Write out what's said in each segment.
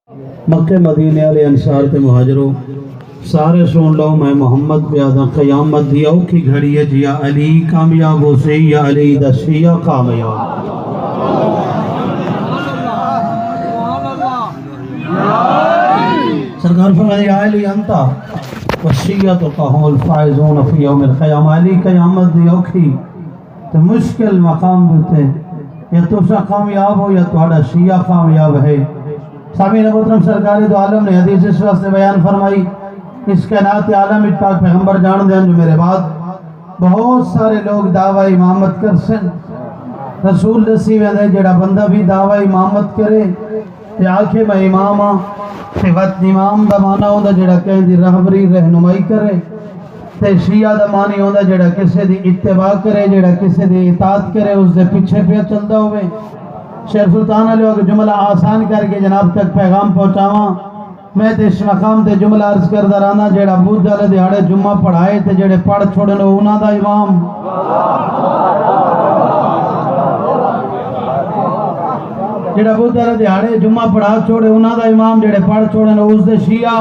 مکہ مدینے والے انصار تے مہاجروں سارے سن لو میں محمد پیادا قیامت دی اوکھی گھڑی ہے جی یا علی کامیاب ہو سے یا علی دا شیعہ کامیاب سرکار فرمائے یا علی انتا والشیعہ هم الفائزون فی یوم القیامہ علی قیامت دی اوکھی تو مشکل مقام بلتے یا تسا کامیاب ہو یا تھوڑا شیعہ کامیاب ہے سامعین محترم سرکار دو عالم نے حدیث اس وقت سے بیان فرمائی اس کائنات عالم اتفاق پیغمبر جان دیں جو میرے بعد بہت سارے لوگ دعوی امامت کر سن رسول دسی میں جڑا بندہ بھی دعوی امامت کرے تے آنکھیں میں امام ہاں تے وقت امام دا معنی ہوندا جڑا کہیں دی رہبری رہنمائی کرے تے شیعہ دا معنی ہوندا جڑا کسے دی اتباع کرے جڑا کسے دی اطاعت کرے اس دے پیچھے پہ چلدا ہوئے شیخ سلطان علیہ وقت جملہ آسان کر کے جناب تک پیغام پہنچاواں میں تے اس مقام تے جملہ عرض کردہ رانا جیڑا بود جالے دیہاڑے جمعہ پڑھائے تے جیڑے پڑھ چھوڑنے انہاں دا امام جیڑا بود جالے دیہاڑے جمعہ پڑھا چھوڑے انہاں دا امام جیڑے پڑھ چھوڑنے اس دے شیعہ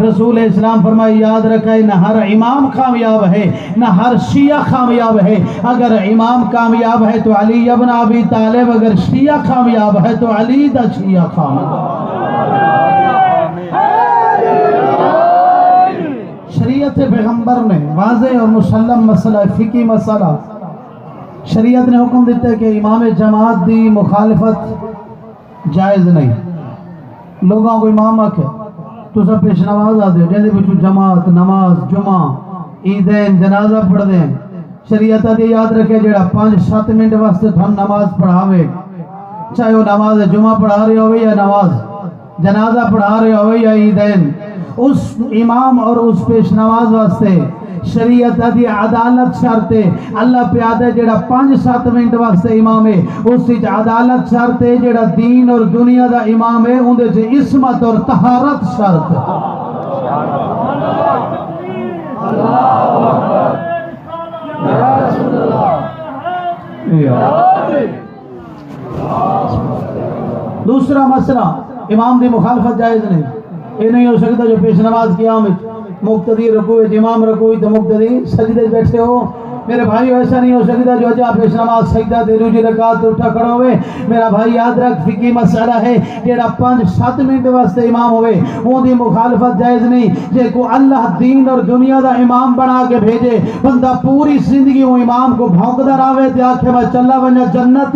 رسول اسلام فرمائی یاد رکھے نہ ہر امام کامیاب ہے نہ ہر شیعہ کامیاب ہے اگر امام کامیاب ہے تو علی ابن ابی طالب اگر شیعہ کامیاب ہے تو علی دا شیعہ کامیاب شریعت پیغمبر نے واضح اور مسلم مسئلہ فقہی مسئلہ شریعت نے حکم دیتا ہے کہ امام جماعت دی مخالفت جائز نہیں لوگوں کو امام آکے تو سب پیش نماز آ دے جیسے بچو جماعت نماز جمعہ عیدین جنازہ پڑھ دیں شریعت دی یاد رکھے جڑا 5-7 منٹ واسطے ہم نماز پڑھاوے چاہے وہ نماز جمعہ پڑھا رہے ہوئے یا نماز جنازہ پڑھا رہے ہوئے یا عیدین اس امام اور اس پیش نماز واسطے شریعت دی عدالت شرطے اللہ پیادہ جڑا 5-7 منٹ واسطے امام ہے اس سے عدالت شرطے جڑا دین اور دنیا دا امام ہے اندھے سے عصمت اور طہارت شرط دوسرا مسئلہ امام دی مخالفت جائز نہیں یہ نہیں ہو سکتا جو پیش نماز قیام مقتدی رکوع امام رکوع تو مقتدی سجدے بیٹھے ہو میرے بھائی ایسا نہیں ہو سکتا جو اجا پیش نماز سجدہ دے دوسری رکعت اٹھا کھڑا ہوئے میرا بھائی یاد رکھ فقہی مسئلہ ہے جیڑا 5-7 منٹ واسطے امام ہوئے وہ دی مخالفت جائز نہیں جے کو اللہ دین اور دنیا دا امام بنا کے بھیجے بندہ پوری زندگی وہ امام کو بھونکدا رہے تے آکھے میں چلا ونجا جنت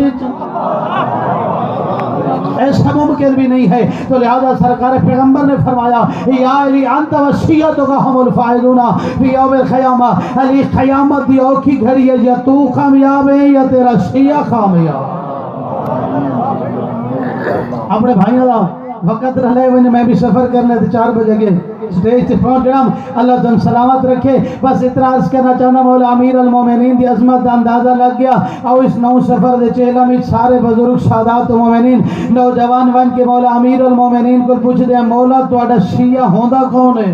ایسا ممکن بھی نہیں ہے تو لہذا سرکار پیغمبر نے فرمایا یا علی انت وشیعتک هم الفائزون فی یوم القیامہ علی قیامت دی اوکھی گھڑی ہے یا تو کامیاب ہے یا تیرا شیعہ کامیاب اپنے بھائی اللہ وقت رہ لے میں بھی سفر کرنے تھے 4 بجے گئے سٹیج سے پہنچ گیا اللہ تم سلامت رکھے بس اعتراض کرنا چاہنا مولا امیر المومنین دی عظمت دا اندازہ لگ گیا اور اس نو سفر دے چہلہ میں سارے بزرگ سادات مومنین نوجوان بن کے مولا امیر المومنین کو پوچھ دیا مولا تہاڈا شیعہ ہوندا کون ہے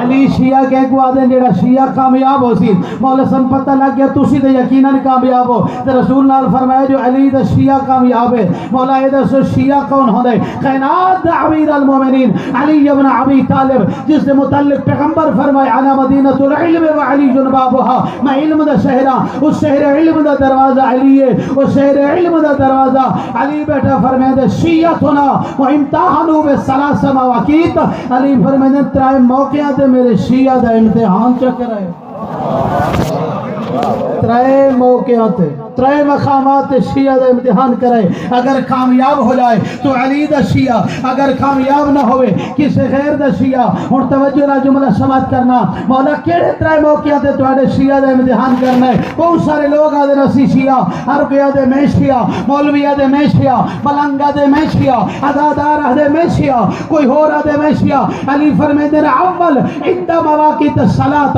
علی شیعہ کہہ کو آدھیں جیڑا شیعہ کامیاب ہو سی مولا سن پتہ لگ گیا تسی دے یقیناً کامیاب ہو تے رسول نے فرمایا جو علی دا شیعہ کامیاب ہے مولا اے دسو شیعہ کون ہوندے کائنات دا امیر المومنین علی ابن ابی طالب جس سے متعلق پیغمبر فرمائے انا مدینۃ العلم وعلی جنبابها میں علم دا شہر اس شہر علم دا دروازہ علی ہے اس شہر علم دا دروازہ علی بیٹا فرمائے دے شیعتنا وامتحنوا بالثلاث مواقیت علی فرمائے دے 3 موقع دے میرے شیعہ دا امتحان چکر ہے 3 موقع تے 3 مقامات شیعہ دا امتحان کرے اگر کامیاب ہو جائے تو علی دا شیعہ اگر کامیاب نہ ہوئے کسی غیر دا شیعہ اور توجہ نہ جملہ سماعت کرنا مولا کیڑے 3 موقع تے تواڈے شیعہ دا امتحان کرنا ہے بہت سارے لوگ آدھے رسی شیعہ ہر کوئی آدھے میں شیعہ مولوی آدھے میں شیعہ ملنگ آدھے میں شیعہ ادادار آدھے میں شیعہ کوئی اور آدھے میں شیعہ علی فرمائے اول عند مواقیت الصلاۃ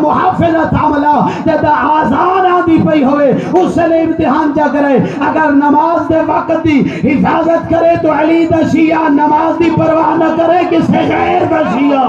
محافظت عملہ جب آزان آدھی پئی ہوئے اس سے امتحان جا کرے اگر نماز دے وقت دی حفاظت کرے تو علی دا شیعہ نماز دی پرواہ نہ کرے کسی غیر دا شیعہ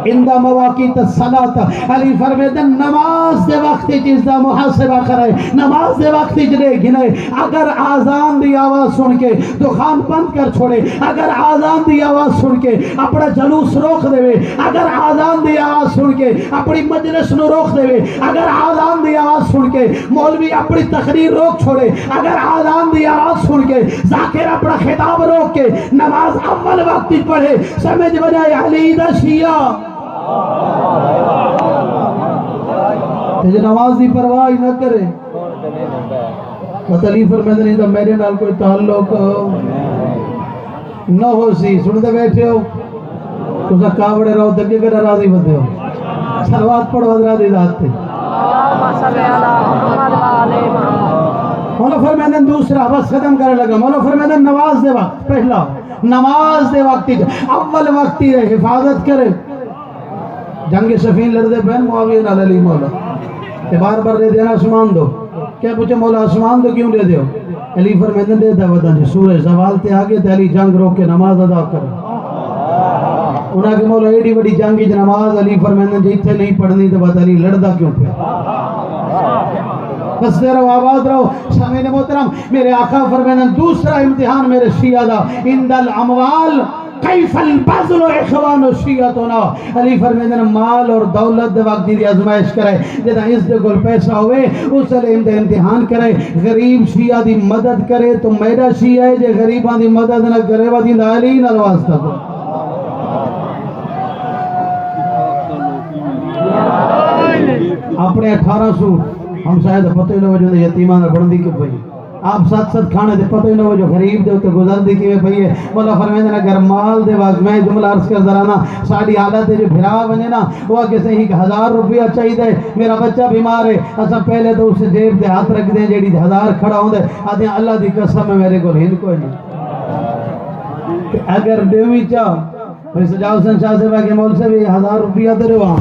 اندہ مواقیت الصلاۃ علی فرمیدن نماز دے وقت چیز دا محاسبہ کرے نماز دے وقت جلے گھنے اگر آزان دی آواز سن کے دخان بند کر چھوڑے اگر آزان دی آواز سن کے اپنا جلوس روک دے اگر آزان دی آواز سن کے اپنی مجلس نو روک دے اگر آزان دی آواز سن کے مولوی اپنی تقریر روک چھوڑے اگر آزان دی آواز سن کے ذاکر اپنا خطاب روک کے نماز اول وقت پڑھے سمجھ بجائے علی دا شیعہ نماز دی پرواہ نہ کرے علی فرمیدن تو میرے نال کوئی تعلق نہ ہو سی سنتے بیٹھے ہو تو کاوڑے رہو دگے کر راضی بدے ہو سلوات پڑھو حضرات ذات تے مولا فرمیدن دوسرا بس ختم کرنے لگا مولا فرمیدن نماز دے وقت پہلا نماز دے وقت اول وقت حفاظت کرے جنگ صفین لڑتے بہن معاویہ نال علی مولا کہ بار بار دے دینا آسمان دو کیا پوچھے مولا آسمان دو کیوں دے دیو علی فرمیدن دے دعوتاں جی سورج زوال تے آگے تے علی جنگ روک کے نماز ادا کرے انہاں کہ مولا ایڈی بڑی جنگ کی نماز علی فرمیدن جی اتھے نہیں پڑھنی تو بات علی لڑدا کیوں پہ بس دے رہو آباد رہو سامعین محترم میرے آقا فرمیدن دوسرا امتحان میرے شیعہ دا اند الاموال کیف البذل اخوان شیعتنا علی فرمیدن مال اور دولت دے وقت دی آزمائش کرے جدا اس دے گل پیسہ ہوئے اس لئے امتحان کرے غریب شیعہ دی مدد کرے تو میرا شیعہ ہے جے غریبان دی مدد نہ کرے ودی علی نہ واسطہ کو اپنے 1800 ہم شاید پتہ ہی نہ ہو جو یتیمان بڑھندی کے پئی آپ ساتھ ساتھ کھانے دے پتہ ہی نہ ہو جو غریب دے ہوتے گزر دی کی پئی ہے مولا فرمیدن اگر مال دے وقت میں جملہ عرض کر درانا ساڑی حالت جو بھرا بنے نا وہ کسے ہی 1000 روپیہ چاہی دے میرا بچہ بیمار ہے اسا پہلے تو اسے جیب دے ہاتھ رکھ دیں جیڑی 1000 کھڑا ہوں دے آدھے اللہ دی قسم ہے میرے کو ہند کوئی نہیں اگر دیوی چاہ سجاؤ حسین شاہ سے باقی مول سے بھی 1000 روپیہ دے رہا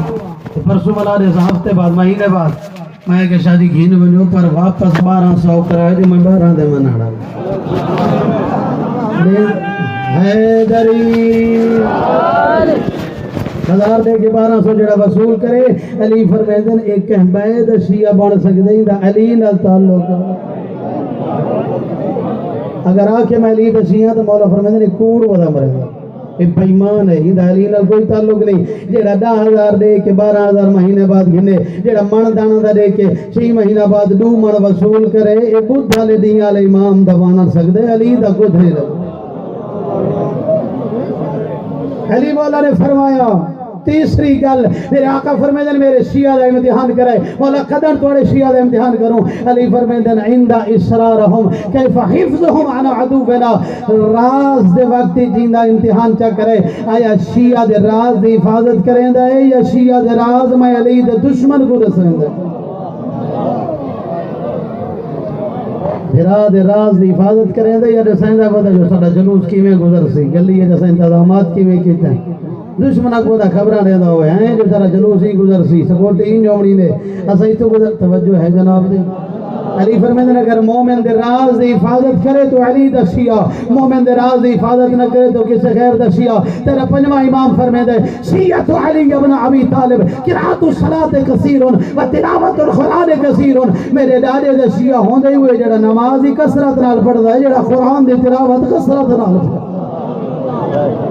پرسوں ملا رہے ہفتے بعد مہینے بعد میں کہ شادی گھین بنو پر واپس 1200 کرائے جو میں 12 دے مناڑا حیدری 1000 دے کے 1200 جڑا وصول کرے علی فرمیدن ایک کہبید شیعہ بن سکتے ہیں دا علی نال تعلق اگر آکے میں علی دا شیعہ تو مولا فرمیدن ایک کوڑ ودا مرے گا ایک بیمان ہے ہی علی نال کوئی تعلق نہیں جیڑا 10,000 دے کے 12,000 مہینے بعد گھنے جیڑا من دانا دا دے کے 6 مہینہ بعد 2 من وصول کرے اے بدھ والے دین والے امام دبانا سکدے علی دا کچھ نہیں رہا علی مولا نے فرمایا تیسری گل میرے آقا فرمیدن میرے شیعہ دا امتحان کرے مولا قدر توڑے شیعہ دا امتحان کروں علی فرمیدن عند اسرارہم کیف حفظہم عن عدوبنا راز دے وقت جیندہ امتحان چا کرے آیا شیعہ دے راز دے حفاظت کریں دا ہے یا شیعہ دے راز میں علی دے دشمن کو رسیں دا پھرا دے راز دی حفاظت کریں دا یا رسیں دا بدا جو سڑا جلوس کی میں گزر سی گلی ہے جیسا انتظامات کی میں کیتا ہے دشمنہ کو دا خبرہ رہتا ہوئے ہیں جو سارا جلوس ہی گزر سی سکورٹی ہی جوڑی دے اسا ہی تو گزر توجہ ہے جناب دے علی فرمیدن اگر مومن دے راز دی حفاظت کرے تو علی دا شیعہ مومن دے راز دی حفاظت نہ کرے تو کسے غیر دا شیعہ تیرا پنجمہ امام فرمیدن شیعت علی ابن ابی طالب قرات الصلاة کثیرن و تلاوت القرآن کثیرن میرے ڈاڑے دے شیعہ ہوندے ہوئے جڑا نمازی کثرت نال پڑھدا ہے جڑا قرآن دی تلاوت کثرت نال پڑھدا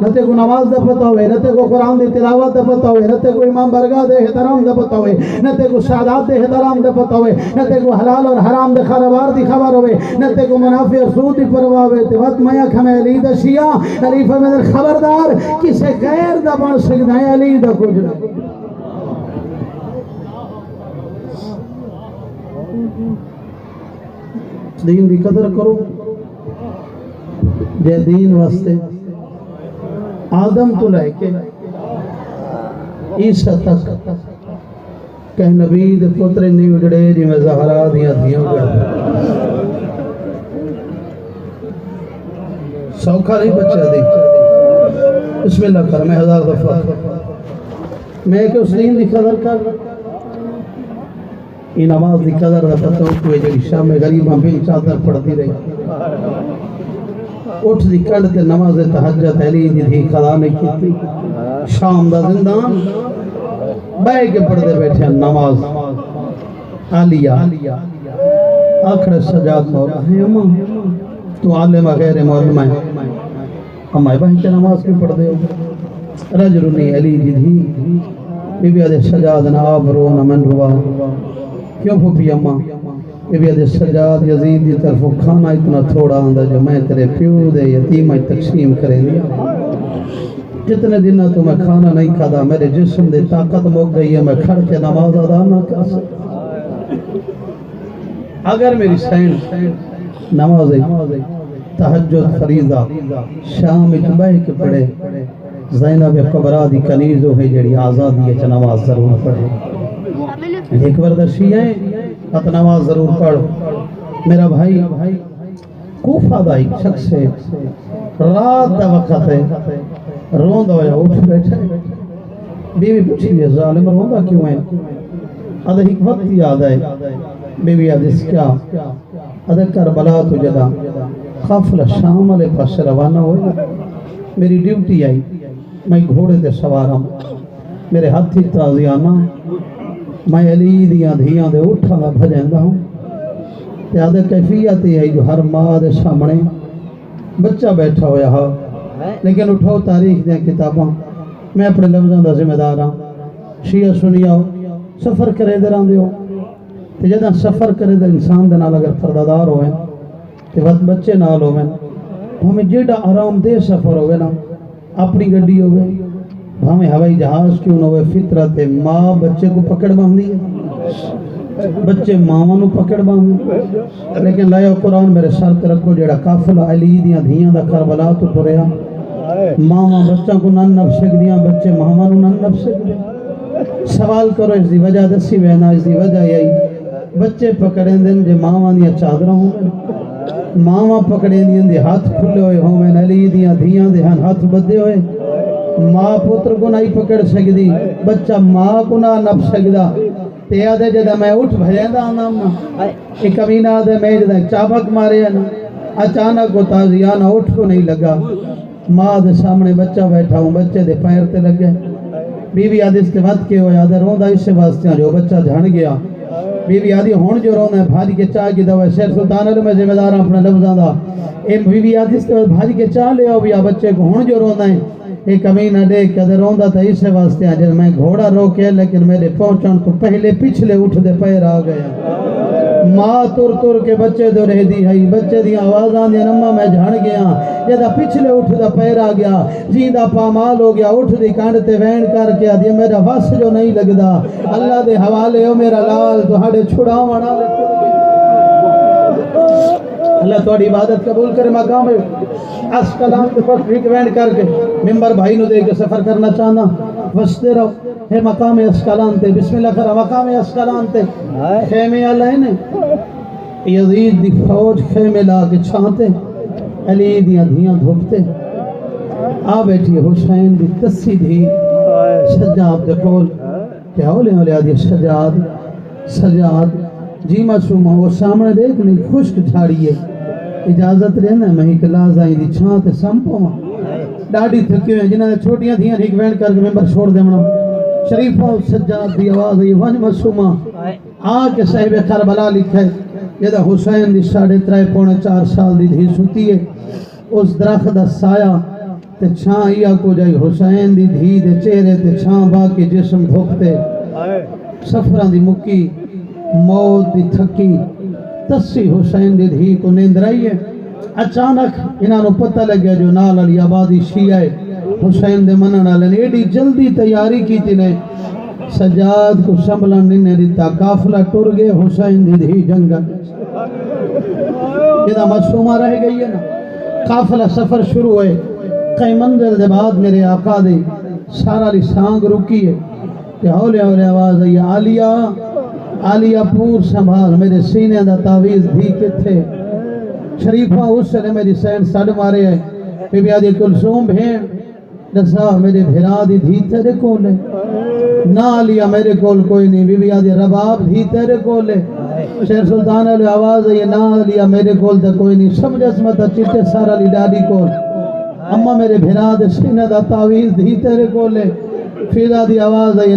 نتے کو نماز دا پتہ ہوئے نتے کو قرآن دی تلاوت دا پتہ ہوئے نتے کو امام برگاہ دے احترام دا پتہ ہوئے نتے کو سعادات دے احترام دا پتہ ہوئے نتے کو حلال اور حرام دے خرابار دی خبر ہوئے نتے کو منافع اور سود دی پرواہ ہوئے تیوت میاں کھمیں علی دا شیعہ علی فرمیدن خبردار کسے غیر دا بن سکتا ہے علی دا کچھ نہ دین دی قدر کرو جے دین واسطے آدم تو لے کے عیسیٰ تک کہ نبی دے پتر نہیں اجڑے جی میں زہرا دیاں گئے سوکھا نہیں بچہ دی بسم اللہ کر میں 1000 دفعہ میں کہ اس دین دی قدر کر یہ نماز دی قدر دا پتہ ہوئے جی شام میں غریب ہم بھی چادر پڑھتی رہی اٹھ دی کڑ تے نماز تہجد علی دی خدا نے کیتی شام دا زندان بہ کے پڑھتے بیٹھے نماز عالیہ آخر سجاد مولا ہے اماں تو عالم غیر معلوم ہے اماں بھائی کے نماز کیوں پڑھ دے ہو رجلنی علی جی دھی بی بی آدھے سجاد نہ آپ رو نہ من روا کیوں پھوپی اماں بی بی آدھے سجاد یزید دی طرف کھانا اتنا تھوڑا آندہ جو میں تیرے پیو دے یتیمہ تقسیم کرے دیا کتنے دنوں تو میں کھانا نہیں کھادا میرے جسم دے طاقت موک گئی ہے میں کھڑ کے نماز ادا نہ کر سکتا اگر میری سینڈ نماز تہجد فریضہ شام اچبہ کے پڑھے زینب قبرہ دی کنیزو ہے جڑی آزادی ہے نماز ضرور پڑھے ایک وردشی ہے ات نماز ضرور پڑھ میرا بھائی کوفہ دا ایک شخص ہے رات دا وقت ہے روندہ ہویا اٹھ بیٹھے بیوی پوچھی ہے ظالم روندہ کیوں ہے ادھا ایک وقت یاد ہے بیوی آدھس کیا ادھا کربلا تجھدا قافلہ شام علیہ پاس روانہ ہوئی میری ڈیوٹی آئی میں گھوڑے دے سوارا میرے ہاتھی تازیانہ میں علی دیاں دھیاں دے اٹھا دا بھجندہ ہوں تے آدھے کیفیت ہے جو ہر ماں دے سامنے بچہ بیٹھا ہویا ہاں لیکن اٹھاؤ تاریخ دیا کتاباں میں اپنے لفظوں دا ذمہ دار ہوں شیعہ سنیاؤ سفر کرے دے رہاں دیو تے جدہ سفر کرے دے انسان دے نال اگر پردادار ہوئے تے وقت بچے نال ہوئے ہمیں جیڑا آرام دے سفر ہوئے نا اپنی گڈی ہوئے ہمیں ہوائی جہاز کیوں نہ ہوئے فطرت ماں بچے کو پکڑ باندھی ہے بچے ماں نو پکڑ باندھی لیکن لائے قرآن میرے ساتھ رکھو جیڑا قافلہ علی دیاں دھیاں دا کربلا تو ٹریا ماں بچہ کو نن نفسک دیاں بچے ماں نو نن نفسک دیاں سوال کرو اس دی وجہ دسی وینا اس دی وجہ یہی بچے پکڑیں دن جے ماں دیاں چادروں ہوں ماں پکڑیں دیاں دی ہاتھ کھلے ہوئے ہوں میں علی دیاں دھیاں دے ہاتھ بدے ہوئے ماں پتر کو نہیں پکڑ سکتی بچہ ماں کو نہ نپ سکتا تے آدھے جدہ میں اٹھ بھجیندہ آنا ہوں ایک کمینہ آدھے میں جدہ چابک مارے نا اچانک کو تازیانہ اٹھ کو نہیں لگا ماں دے سامنے بچہ بیٹھا ہوں بچے دے پیر تے لگے بی بی آدھے اس کے وقت کے ہوئے آدھے روندہ اس سے واسطے جو بچہ جھڑ گیا بی بی آدھی ہون جو روندہ ہے بھاجی کے چاہ کی دوا شیر سلطان علیہ میں ذمہ دار اپنے لفظاں دا بی بی آدھی اس کے بھاجی کے چاہ لے ہو بیا بچے کو ہون جو روندہ ہے ایک کمینہ دیکھ کے روندہ تھا اس سے واسطے جب میں گھوڑا روکے لیکن میرے پہنچن تو پہلے پچھلے اٹھ دے پیر آ گیا ماں تر کے بچے دو رہ دی ہے بچے دی آوازاں دی نمہ میں جھڑ گیا جدہ پچھلے اٹھ دا پیر آ گیا جیدہ پامال ہو گیا اٹھ دی کانڈتے وین کر کے آدھی میرا وس جو نہیں لگدا اللہ دے حوالے ہو میرا لال تو ہاڑے چھڑا وڑا اللہ توڑی عبادت قبول کرے مقام ہے اس کلام کے فرق ریکوینڈ کر کے ممبر بھائی نو دے کے سفر کرنا چاہنا وستے رہو ہے مقام اسکلان تے بسم اللہ کرا مقام اسکلان تے خیمے اللہ نے یزید دی فوج خیمے لا کے چھانتے علی دیاں دھیاں دھوپتے آ بیٹھی حسین دی تسی دی سجاد دے کول کہ اولے اولے آدھی سجاد جی معصومہ وہ سامنے دیکھ نہیں خشک جھاڑی ہے اجازت رہنا میں ایک لازائی دی چھانتے سمپو ماں ڈاڑی تھکی ہوئے جنہاں چھوٹیاں تھیاں ایک وینڈ کر کے ممبر چھوڑ دے منا شریفہ سجاد دی آواز ہے ون معصومہ آکے صاحب کربلا لکھے یہ دا حسین دی 3.5-4 سال دی دھی سوتی ہے اس درخت دا سایہ تے چھاں یا کو جائی حسین دی دھی دے چہرے تے چھاں باقی جسم دھوکتے سفران دی مکی موت دی تھکی تسی حسین دی دھی کو نیند رہی ہے اچانک انہاں نو پتہ لگیا جو نال علی آبادی شیعہ حسین دے منن والے ایڈی جلدی تیاری کی تھی نے سجاد کو سنبھلن نہیں دیتا قافلہ ٹر گئے حسین دی دھی جنگ یہ معصومہ رہ گئی ہے نا قافلہ سفر شروع ہوئے کئی منزل دے بعد میرے آقا دے سارا لی سانگ رکی ہے کہ ہولے ہولے آواز ہے عالیہ پور سنبھال میرے سینے دا تعویز دھی کتھے شریفہ اس سے میری سین سڑ مارے ہے بی بی آدھی کلثوم بھین دسا میرے بھیرا دی دھی تیرے کول ہے نہ علیہ میرے کول کوئی نہیں بی بی آدھی رباب دھی تیرے کول ہے شیر سلطان علیہ آواز ہے یہ نہ علیہ میرے کول تا کوئی نہیں سمجھ اسمتا چٹے سارا لی ڈاڈی کول اما میرے بھرا دے سینے دا تعویذ دی تیرے کولے فضا دی آواز آئی